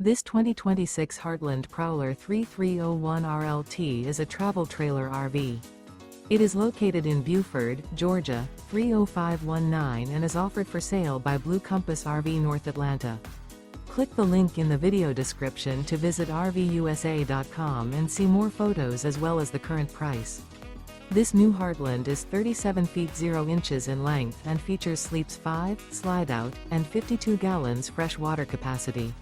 This 2026 Heartland Prowler 3301 RLT is a travel trailer RV. It is located in Buford, Georgia, 30519 and is offered for sale by Blue Compass RV North Atlanta. Click the link in the video description to visit RVUSA.com and see more photos as well as the current price. This new Heartland is 37 feet 0 inches in length and features sleeps 5, Slideout, and 52 gallons fresh water capacity.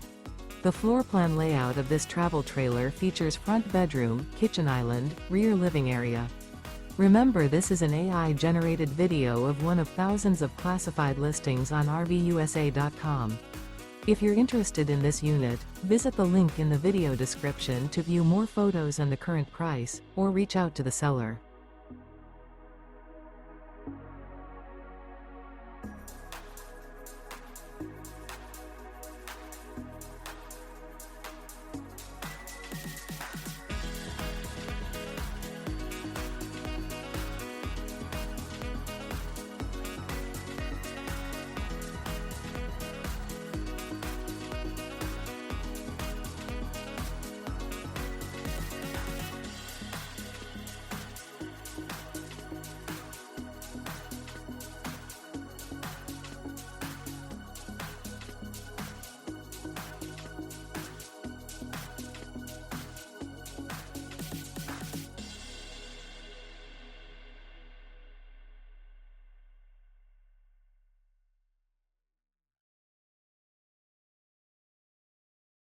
The floor plan layout of this travel trailer features front bedroom, kitchen island, rear living area. Remember, this is an AI-generated video of one of thousands of classified listings on RVUSA.com. If you're interested in this unit, visit the link in the video description to view more photos and the current price, or reach out to the seller.